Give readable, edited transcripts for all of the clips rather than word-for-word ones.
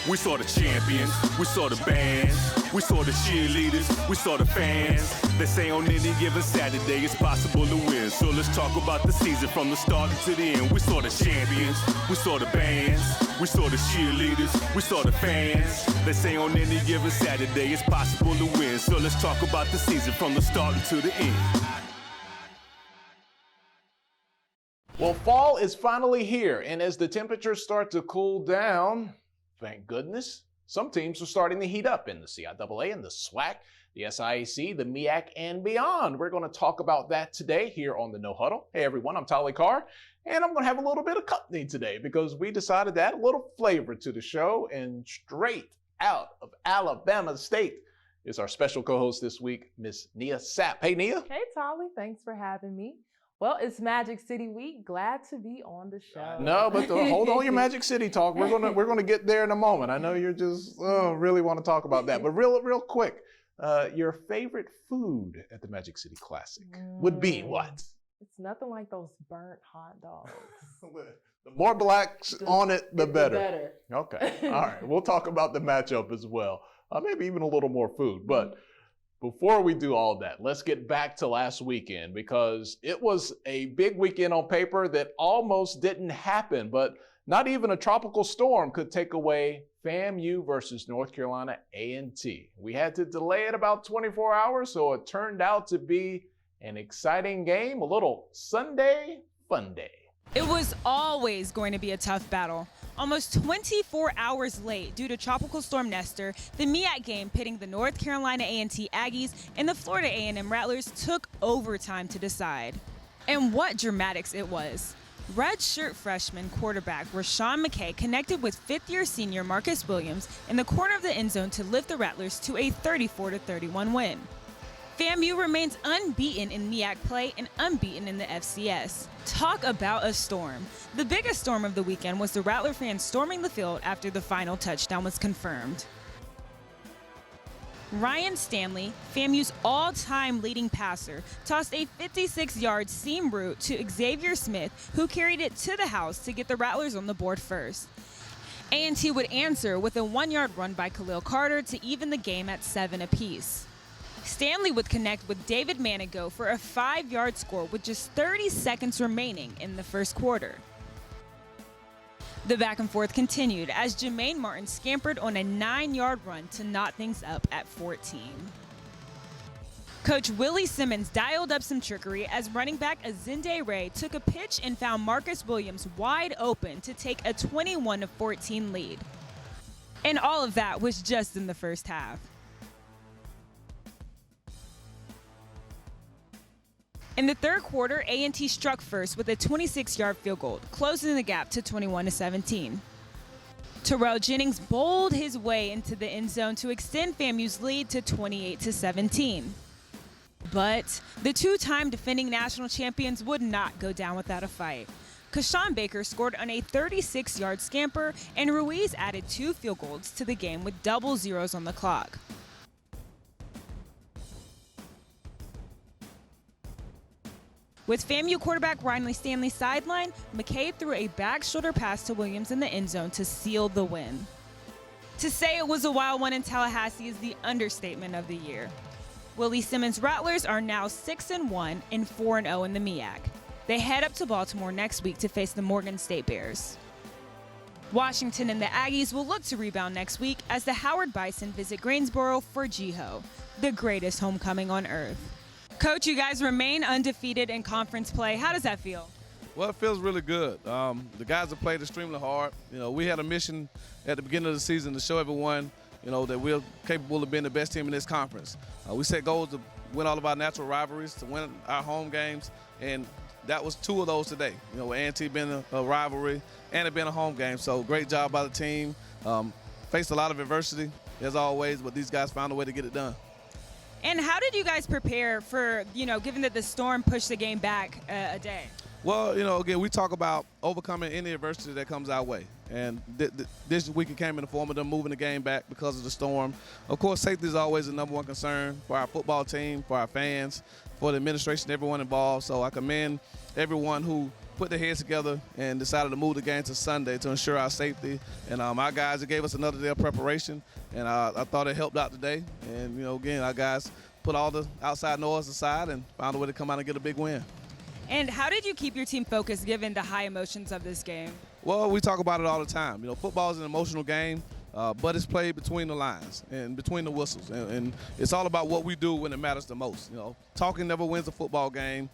We saw the champions, we saw the bands, we saw the cheerleaders, we saw the fans. They say on any given Saturday it's possible to win. So let's talk about the season from the start to the end. We saw the champions, we saw the bands, we saw the cheerleaders, we saw the fans. They say on any given Saturday it's possible to win. So let's talk about the season from the start to the end. Well, fall is finally here, and as the temperatures start to cool down, thank goodness, some teams are starting to heat up in the CIAA and the SWAC, the SIAC, the MEAC, and beyond. We're going to talk about that today here on the No Huddle. Hey everyone, I'm Tolly Carr, and I'm going to have a little bit of company today because we decided to add a little flavor to the show, and straight out of Alabama State is our special co-host this week, Miss Nia Sapp. Hey Nia. Hey Tolly, thanks for having me. Well, it's Magic City week. Glad to be on the show. No, but hold on your Magic City talk. We're gonna get there in a moment. I know you're just really want to talk about that, but real quick, your favorite food at the Magic City Classic would be what? It's nothing like those burnt hot dogs. The more blacks on it, the better. Better. Okay, all right. We'll talk about the matchup as well. Maybe even a little more food, but. Before we do all that, let's get back to last weekend because it was a big weekend on paper that almost didn't happen, but not even a tropical storm could take away FAMU versus North Carolina A&T. We had to delay it about 24 hours, so it turned out to be an exciting game, a little Sunday fun day. It was always going to be a tough battle. Almost 24 hours late due to Tropical Storm Nestor, the MEAC game pitting the North Carolina A&T Aggies and the Florida A&M Rattlers took overtime to decide. And what dramatics it was. Redshirt freshman quarterback Rashawn McKay connected with fifth-year senior Marcus Williams in the corner of the end zone to lift the Rattlers to a 34-31 win. FAMU remains unbeaten in MEAC play and unbeaten in the FCS. Talk about a storm. The biggest storm of the weekend was the Rattler fans storming the field after the final touchdown was confirmed. Ryan Stanley, FAMU's all-time leading passer, tossed a 56-yard seam route to Xavier Smith, who carried it to the house to get the Rattlers on the board first. A&T would answer with a 1-yard run by Khalil Carter to even the game at 7 apiece. Stanley would connect with David Manigo for a 5-yard score with just 30 seconds remaining in the first quarter. The back and forth continued as Jermaine Martin scampered on a 9-yard run to knot things up at 14. Coach Willie Simmons dialed up some trickery as running back Azinde Ray took a pitch and found Marcus Williams wide open to take a 21-14 lead. And all of that was just in the first half. In the third quarter, A&T struck first with a 26-yard field goal, closing the gap to 21-17. Terrell Jennings bowled his way into the end zone to extend FAMU's lead to 28-17. But the two-time defending national champions would not go down without a fight. Kashawn Baker scored on a 36-yard scamper, and Ruiz added 2 field goals to the game with double zeros on the clock. With FAMU quarterback Riley Stanley sidelined, McKay threw a back shoulder pass to Williams in the end zone to seal the win. To say it was a wild one in Tallahassee is the understatement of the year. Willie Simmons' Rattlers are now 6-1 and 4-0 in the MEAC. They head up to Baltimore next week to face the Morgan State Bears. Washington and the Aggies will look to rebound next week as the Howard Bison visit Greensboro for Jiho, the greatest homecoming on earth. Coach, you guys remain undefeated in conference play. How does that feel? Well, it feels really good. The guys have played extremely hard. We had a mission at the beginning of the season to show everyone, that we're capable of being the best team in this conference. We set goals to win all of our natural rivalries, to win our home games, and that was 2 of those today. A&T being a rivalry and it being a home game. So great job by the team. Faced a lot of adversity, as always, but these guys found a way to get it done. And how did you guys prepare for, given that the storm pushed the game back a day? Well, again, we talk about overcoming any adversity that comes our way. And this week it came in the form of them moving the game back because of the storm. Of course, safety is always the number one concern for our football team, for our fans, for the administration, everyone involved. So I commend everyone who put their heads together and decided to move the game to Sunday to ensure our safety. And our guys, it gave us another day of preparation, and I thought it helped out today. And, again, our guys put all the outside noise aside and found a way to come out and get a big win. And how did you keep your team focused given the high emotions of this game? Well, we talk about it all the time. Football is an emotional game, but it's played between the lines and between the whistles. And it's all about what we do when it matters the most. Talking never wins a football game.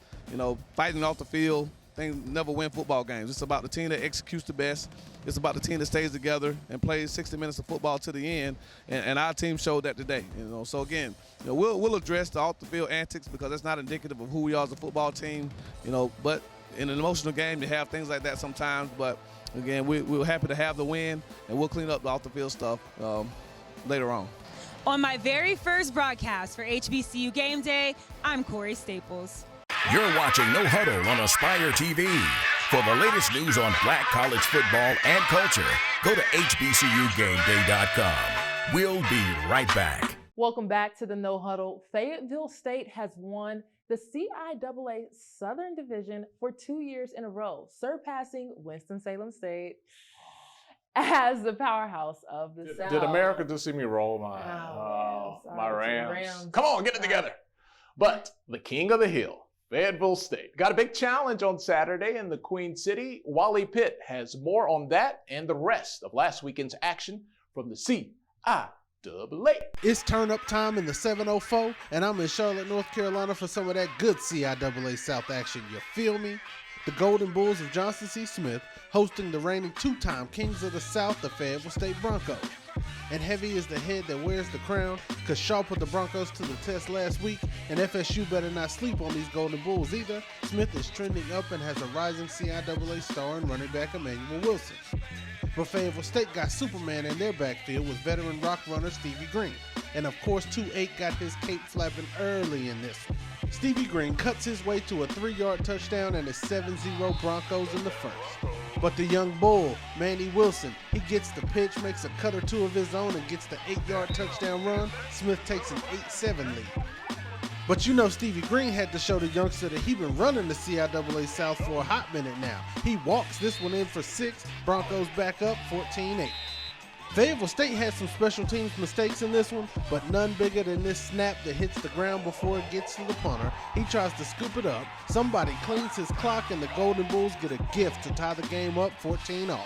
Fighting off the field, things never win football games. It's about the team that executes the best. It's about the team that stays together and plays 60 minutes of football to the end. And our team showed that today. So again, we'll address the off the field antics because that's not indicative of who we are as a football team. But in an emotional game, you have things like that sometimes. But again, we're happy to have the win, and we'll clean up the off the field stuff later on. On my very first broadcast for HBCU Game Day, I'm Corey Staples. You're watching No Huddle on Aspire TV. For the latest news on Black college football and culture, go to HBCUGameDay.com. We'll be right back. Welcome back to the No Huddle. Fayetteville State has won the CIAA Southern Division for 2 years in a row, surpassing Winston-Salem State as the powerhouse of the South. Did America just see me roll my Rams? Come on, get it together. But the king of the hill, Fayetteville State, got a big challenge on Saturday in the Queen City. Wally Pitt has more on that and the rest of last weekend's action from the CIAA. It's turn-up time in the 704, and I'm in Charlotte, North Carolina for some of that good CIAA South action, you feel me? The Golden Bulls of Johnson C. Smith hosting the reigning two-time Kings of the South, the Fayetteville State Broncos. And heavy is the head that wears the crown, cause Shaw put the Broncos to the test last week, and FSU better not sleep on these Golden Bulls either. Smith is trending up and has a rising CIAA star in running back Emmanuel Wilson. But Fayetteville State got Superman in their backfield with veteran rock runner Stevie Green. And of course, 2-8 got his cape flapping early in this one. Stevie Green cuts his way to a 3-yard touchdown and it's 7-0 Broncos in the first. But the young bull, Manny Wilson, he gets the pitch, makes a cut or two of his own and gets the 8-yard touchdown run. Smith takes an 8-7 lead. But Stevie Green had to show the youngster that he been running the CIAA South for a hot minute now. He walks this one in for 6, Broncos back up 14-8. Fayetteville State had some special teams mistakes in this one, but none bigger than this snap that hits the ground before it gets to the punter. He tries to scoop it up, somebody cleans his clock, and the Golden Bulls get a gift to tie the game up 14-all.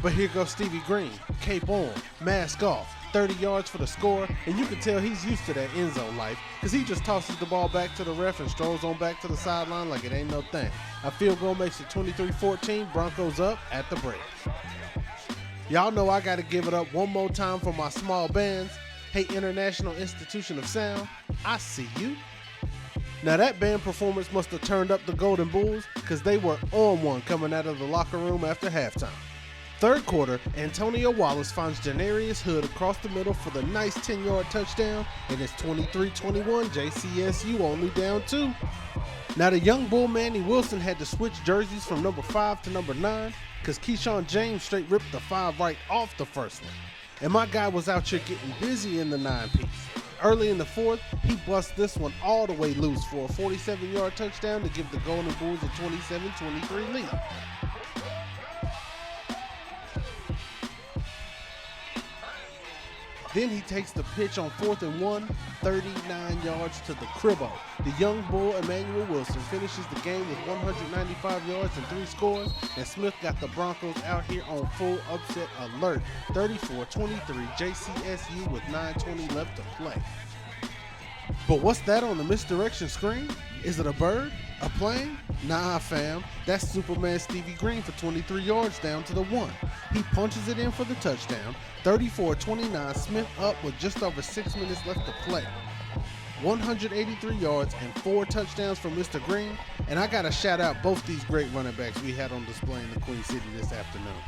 But here goes Stevie Green, cape on, mask off, 30 yards for the score, and you can tell he's used to that end zone life because he just tosses the ball back to the ref and strolls on back to the sideline like it ain't no thing. A field goal makes it 23-14, Broncos up at the break. Y'all know I gotta give it up one more time for my small bands. Hey, International Institution of Sound, I see you. Now that band performance must have turned up the Golden Bulls because they were on one coming out of the locker room after halftime. Third quarter, Antonio Wallace finds Janarius Hood across the middle for the nice 10-yard touchdown, and it's 23-21, JCSU only down 2. Now the young bull Manny Wilson had to switch jerseys from number 5 to number 9 because Keyshawn James straight ripped the 5 right off the first one. And my guy was out here getting busy in the 9-piece. Early in the fourth, he busts this one all the way loose for a 47-yard touchdown to give the Golden Bulls a 27-23 lead. Then he takes the pitch on 4th and 1, 39 yards to the cribbo. The young bull, Emmanuel Wilson, finishes the game with 195 yards and 3 scores, and Smith got the Broncos out here on full upset alert. 34-23, JCSU with 9:20 left to play. But what's that on the misdirection screen? Is it a bird? A plane? Nah, fam. That's Superman Stevie Green for 23 yards down to the 1. He punches it in for the touchdown. 34-29, Smith up with just over 6 minutes left to play. 183 yards and 4 touchdowns from Mr. Green. And I got to shout out both these great running backs we had on display in the Queen City this afternoon.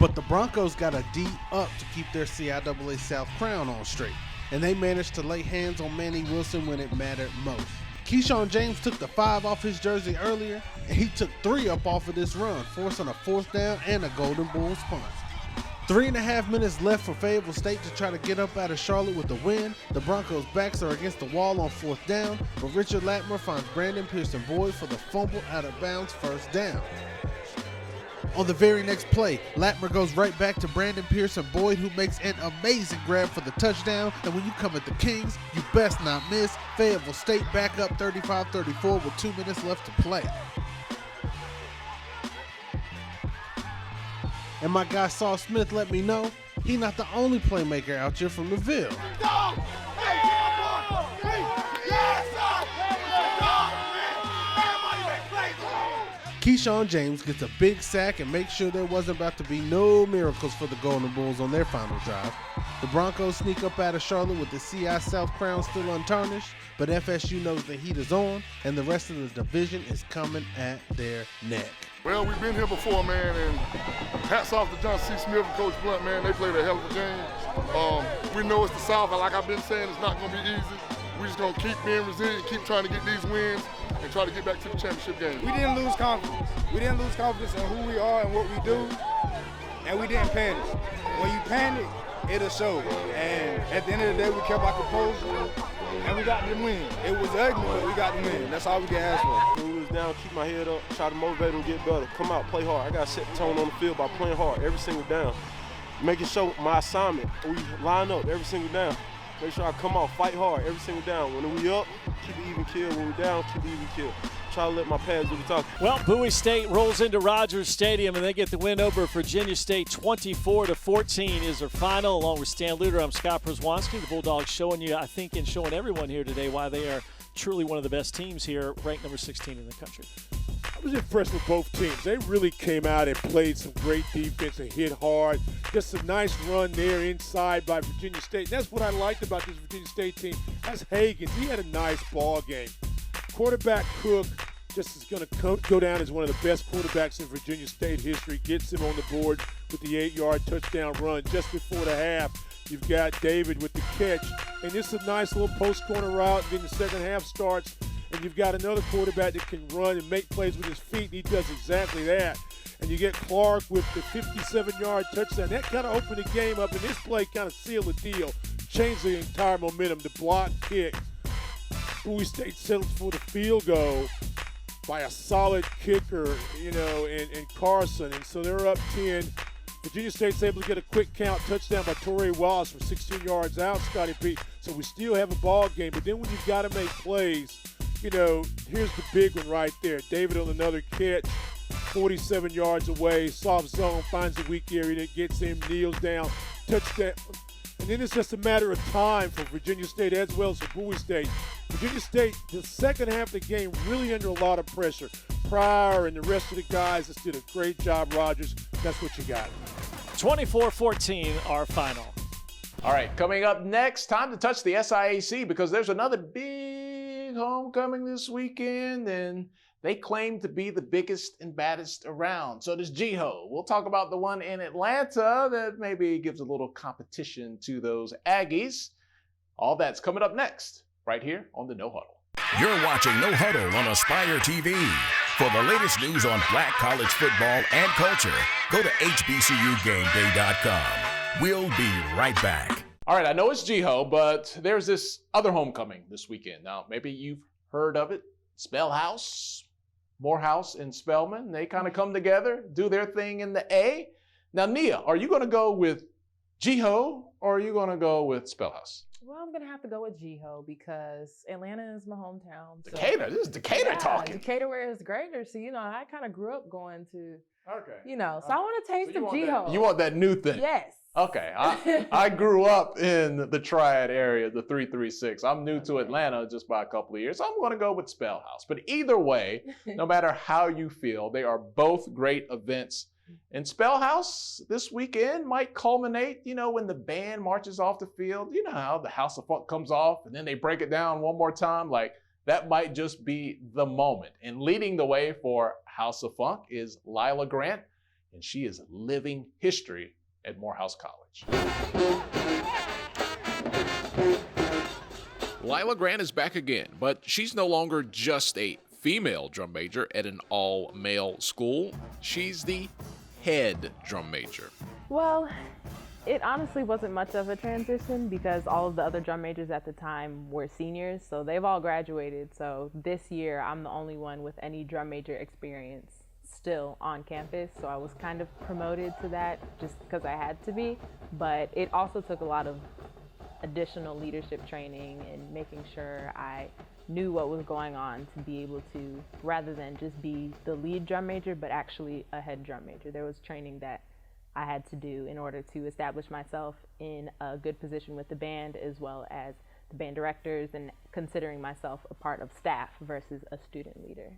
But the Broncos got a D up to keep their CIAA South crown on straight. And they managed to lay hands on Manny Wilson when it mattered most. Keyshawn James took the 5 off his jersey earlier, and he took 3 up off of this run, forcing a 4th down and a Golden Bulls punt. 3.5 minutes left for Fayetteville State to try to get up out of Charlotte with the win. The Broncos' backs are against the wall on 4th down, but Richard Latmer finds Brandon Pearson-Boyd for the fumble out of bounds 1st down. On the very next play, Latmer goes right back to Brandon Pearson-Boyd, who makes an amazing grab for the touchdown. And when you come at the Kings, you best not miss. Fayetteville State back up 35-34 with 2 minutes left to play. And my guy Saul Smith let me know he not the only playmaker out here from the Ville. Keyshawn James gets a big sack and makes sure there wasn't about to be no miracles for the Golden Bulls on their final drive. The Broncos sneak up out of Charlotte with the CI South crown still untarnished, but FSU knows the heat is on and the rest of the division is coming at their neck. Well, we've been here before, man, and hats off to Johnson C. Smith and Coach Blunt, man. They played a hell of a game. We know it's the South, and like I've been saying, it's not going to be easy. We're just going to keep being resilient, keep trying to get these wins, and try to get back to the championship game. We didn't lose confidence. We didn't lose confidence in who we are and what we do, and we didn't panic. When you panic, it'll show. And at the end of the day, we kept our composure, and we got the win. It was ugly, but we got the win. That's all we can ask for. When we was down, keep my head up, try to motivate them, get better. Come out, play hard. I got to set the tone on the field by playing hard every single down. Making sure my assignment, we line up every single down. Make sure I come out, fight hard every single down. When we up, keep it even kill. When we down, keep it even kill. Try to let my pads do the talking. Well, Bowie State rolls into Rogers Stadium and they get the win over Virginia State. 24-14 is their final. Along with Stan Luter, I'm Scott Przwanski. The Bulldogs showing you, I think, and showing everyone here today why they are truly one of the best teams here, ranked number 16 in the country. I was impressed with both teams. They really came out and played some great defense and hit hard. Just a nice run there inside by Virginia State. And that's what I liked about this Virginia State team. That's Hagens. He had a nice ball game. Quarterback Cook just is going to go down as one of the best quarterbacks in Virginia State history. Gets him on the board with the 8-yard touchdown run just before the half. You've got David with the catch. And it's a nice little post-corner route. Then the second half starts. And you've got another quarterback that can run and make plays with his feet, and he does exactly that. And you get Clark with the 57-yard touchdown. That kind of opened the game up, and this play kind of sealed the deal, changed the entire momentum. The block kick. Bowie State settles for the field goal by a solid kicker, and Carson. And so they're up 10. Virginia State's able to get a quick count touchdown by Torrey Wallace from 16 yards out, Scotty P. So we still have a ball game. But then when you've got to make plays, here's the big one right there. David on another catch, 47 yards away, soft zone, finds the weak area that gets him, kneels down, touchdown. And then it's just a matter of time for Virginia State as well as for Bowie State. Virginia State, the second half of the game, really under a lot of pressure. Pryor and the rest of the guys just did a great job, Rogers. That's what you got. 24-14, our final. All right, coming up next, time to touch the SIAC because there's another big homecoming this weekend, and they claim to be the biggest and baddest around. So does G-Ho. We'll talk about the one in Atlanta that maybe gives a little competition to those Aggies. All that's coming up next, right here on the No Huddle. You're watching No Huddle on Aspire TV. For the latest news on Black college football and culture, go to HBCUGameDay.com. We'll be right back. All right, I know it's G-Ho, but there's this other homecoming this weekend. Now, maybe you've heard of it. Spellhouse, Morehouse, and Spelman. They kind of come together, do their thing in the A. Now, Nia, are you going to go with G-Ho or are you going to go with Spellhouse? Well, I'm going to have to go with G-Ho because Atlanta is my hometown. Decatur, this is Decatur talking. Decatur where it's greater. So, I kind of grew up going to, okay. So I want to taste of G-Ho. You want that new thing? Yes. Okay, I grew up in the Triad area, the 336. I'm new to Atlanta just by a couple of years. So I'm going to go with Spellhouse. But either way, no matter how you feel, they are both great events. And Spellhouse this weekend might culminate, when the band marches off the field. You know how the House of Funk comes off and then they break it down one more time. Like, that might just be the moment. And leading the way for House of Funk is Lila Grant, and she is living history at Morehouse College. Lila Grant is back again, but she's no longer just a female drum major at an all-male school. She's the head drum major. Well, it honestly wasn't much of a transition because all of the other drum majors at the time were seniors, so they've all graduated. So this year, I'm the only one with any drum major experience still on campus. So I was kind of promoted to that just because I had to be, but it also took a lot of additional leadership training and making sure I knew what was going on to be able to, rather than just be the lead drum major, but actually a head drum major. There was training that I had to do in order to establish myself in a good position with the band, as well as the band directors, and considering myself a part of staff versus a student leader.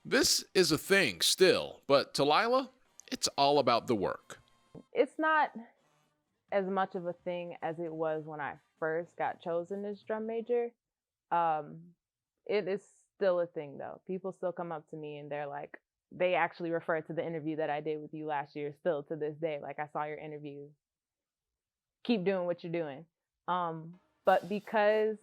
This is a thing still, but to Lila, it's all about the work. It's not as much of a thing as it was when I first got chosen as drum major. It is still a thing though. People still come up to me and they're like, they actually refer to the interview that I did with you last year still to this day. Like, I saw your interview. Keep doing what you're doing. But because,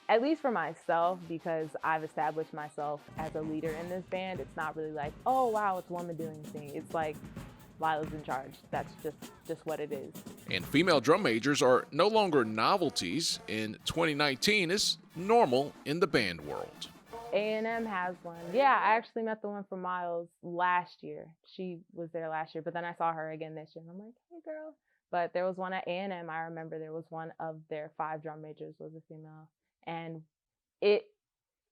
at least for myself, because I've established myself as a leader in this band, it's not really like, oh wow, it's a woman doing the thing. It's like, Lila's in charge. That's just what it is. And female drum majors are no longer novelties. In 2019 is normal in the band world. A&M has one. Yeah, I actually met the one from Miles last year. She was there last year, but then I saw her again this year. And I'm like, hey girl. But there was one at A&M. I remember there was one of their 5 drum majors was a female. And it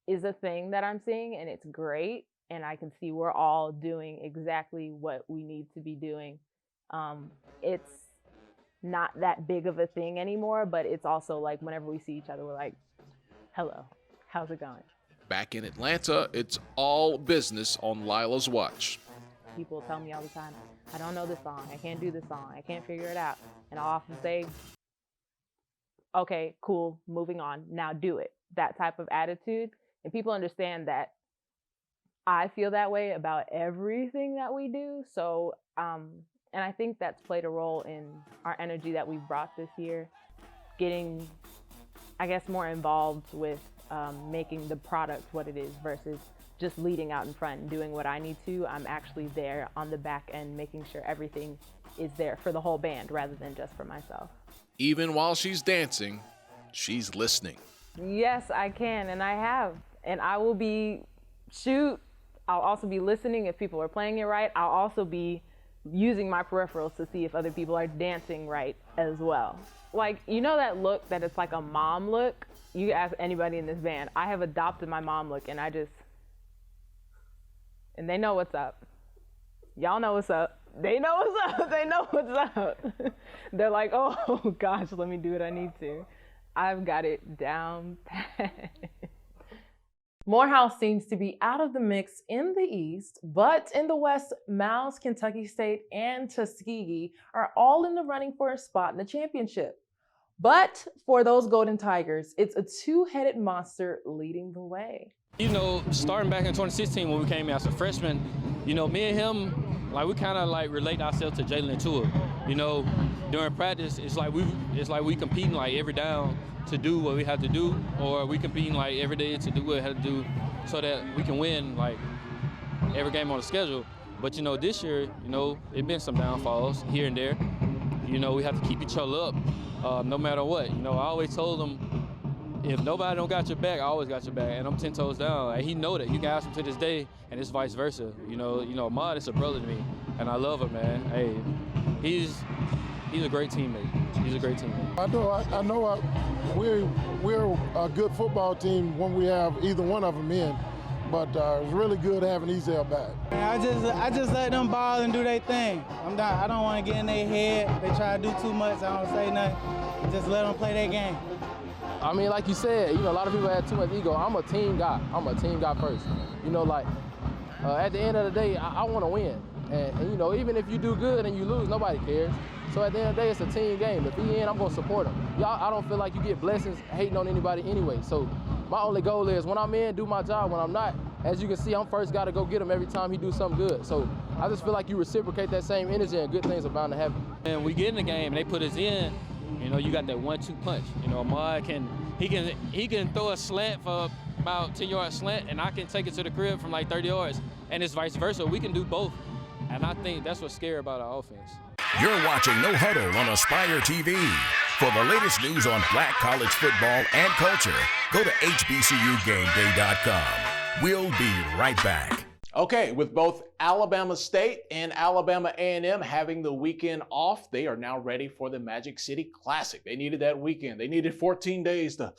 is a thing that I'm seeing, and it's great. And I can see we're all doing exactly what we need to be doing. It's not that big of a thing anymore, but it's also like whenever we see each other, we're like, hello, how's it going? Back in Atlanta, it's all business on Lila's watch. People tell me all the time, I don't know this song, I can't do this song, I can't figure it out. And I'll often say, okay, cool, moving on, now do it. That type of attitude. And people understand that I feel that way about everything that we do. So, and I think that's played a role in our energy that we've brought this year, getting, I guess, more involved with making the product what it is versus just leading out in front and doing what I need to. I'm actually there on the back end, making sure everything is there for the whole band rather than just for myself. Even while she's dancing, she's listening. Yes, I can, and I have. And I will be, I'll also be listening if people are playing it right. I'll also be using my peripherals to see if other people are dancing right as well. Like, you know that look that it's like a mom look? You ask anybody in this band. I have adopted my mom look, and and they know what's up. Y'all know what's up. They know what's up. They know what's up. They're like, oh gosh, let me do what I need to. I've got it down pat. Morehouse seems to be out of the mix in the East, but in the West, Mouse, Kentucky State, and Tuskegee are all in the running for a spot in the championship. But for those Golden Tigers, it's a two-headed monster leading the way. You know, starting back in 2016 when we came in as a freshman, you know, me and him, like, we kind of like relate ourselves to Jalen and Tua. You know, during practice, it's like we competing like every down to do what we have to do, or we competing like every day to do what we have to do so that we can win like every game on the schedule. But you know, this year, you know, it's been some downfalls here and there. You know, we have to keep each other up no matter what. You know, I always told them, if nobody don't got your back, I always got your back, and I'm 10 toes down. And he know that. You can ask him to this day, and it's vice versa. You know, Ahmad is a brother to me, and I love him, man. Hey, he's a great teammate. He's a great teammate. I know we're a good football team when we have either one of them in, but it's really good having Ezel back. I just let them ball and do their thing. I don't want to get in their head. They try to do too much. I don't say nothing. Just let them play their game. I mean, like you said, you know, a lot of people have too much ego. I'm a team guy. I'm a team guy first. You know, like, at the end of the day, I want to win. And, you know, even if you do good and you lose, nobody cares. So at the end of the day, it's a team game. If he in, I'm going to support him. I don't feel like you get blessings hating on anybody anyway. So my only goal is when I'm in, do my job. When I'm not, as you can see, I'm first got to go get him every time he do something good. So I just feel like you reciprocate that same energy and good things are bound to happen. And we get in the game and they put us in, you know, you got that 1-2 punch. You know, Ahmad he can throw a slant for about 10-yard slant, and I can take it to the crib from like 30 yards. And it's vice versa. We can do both. And I think that's what's scary about our offense. You're watching No Huddle on Aspire TV. For the latest news on Black college football and culture, go to HBCUGameDay.com. We'll be right back. Okay, with both Alabama State and Alabama A&M having the weekend off, they are now ready for the Magic City Classic. They needed that weekend. They needed 14 days to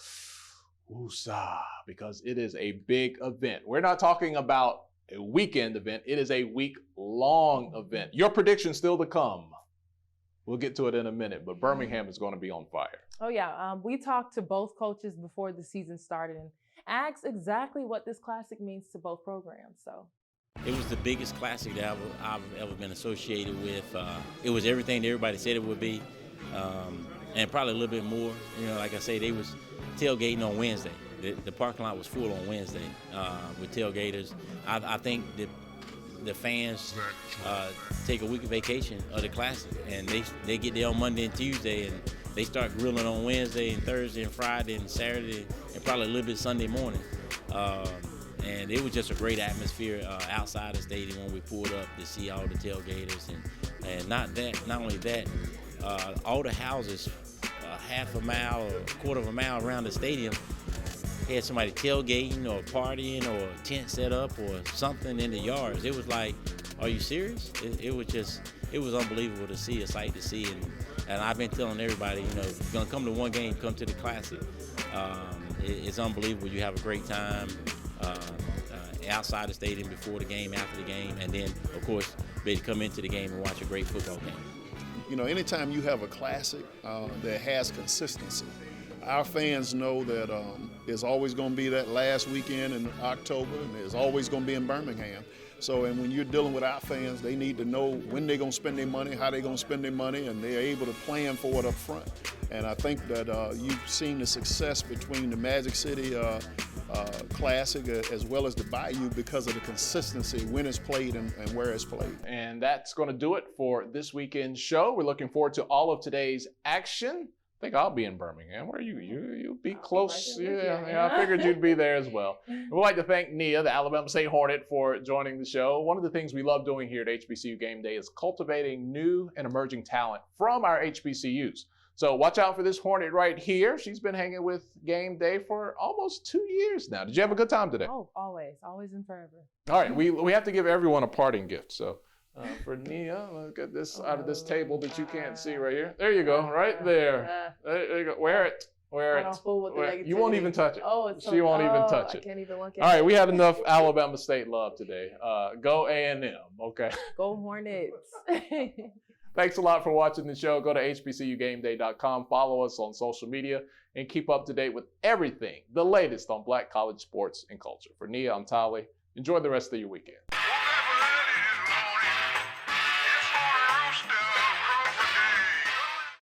woosah, because it is a big event. We're not talking about a weekend event. It is a week-long event. Your prediction still to come. We'll get to it in a minute, but Birmingham is going to be on fire. Oh, yeah. We talked to both coaches before the season started and asked exactly what this classic means to both programs. So it was the biggest classic that I've ever been associated with. It was everything that everybody said it would be, and probably a little bit more. You know, like I say, they was tailgating on Wednesday. The parking lot was full on Wednesday with tailgaters. I think that the fans take a week of vacation of the Classic, and they get there on Monday and Tuesday, and they start grilling on Wednesday and Thursday and Friday and Saturday and probably a little bit Sunday morning. And it was just a great atmosphere outside the stadium when we pulled up to see all the tailgaters, and not only that, all the houses half a mile or a quarter of a mile around the stadium had somebody tailgating or partying or a tent set up or something in the yards. It was like, are you serious? It was unbelievable to see, a sight to see. And I've been telling everybody, you know, if you're gonna come to one game, come to the Classic. It's unbelievable. You have a great time outside the stadium, before the game, after the game, and then, of course, be able to come into the game and watch a great football game. You know, anytime you have a Classic that has consistency, our fans know that there's always going to be that last weekend in October, and there's always going to be in Birmingham. So, and when you're dealing with our fans, they need to know when they're going to spend their money, how they're going to spend their money, and they're able to plan for it up front. And I think that you've seen the success between the Magic City Classic as well as the Bayou because of the consistency when it's played and where it's played. And that's going to do it for this weekend's show. We're looking forward to all of today's action. I think I'll be in Birmingham. Where are you? You'll be close. Yeah, I figured you'd be there as well. We'd like to thank Nia, the Alabama State Hornet, for joining the show. One of the things we love doing here at HBCU Game Day is cultivating new and emerging talent from our HBCUs. So watch out for this Hornet right here. She's been hanging with Game Day for almost 2 years now. Did you have a good time today? Oh, always and forever. All right, we have to give everyone a parting gift. So for Nia, let's get this out of this table that you can't see right here. There you go, right there. There you go. Wear it. Wear it. You won't even touch it. Oh, it's she won't even touch it. I can't even look at it. All right, we had enough Alabama State love today. Go A&M, okay? Go Hornets. Thanks a lot for watching the show. Go to HBCUGameDay.com. Follow us on social media and keep up to date with everything, the latest on Black college sports and culture. For Nia, I'm Tali. Enjoy the rest of your weekend.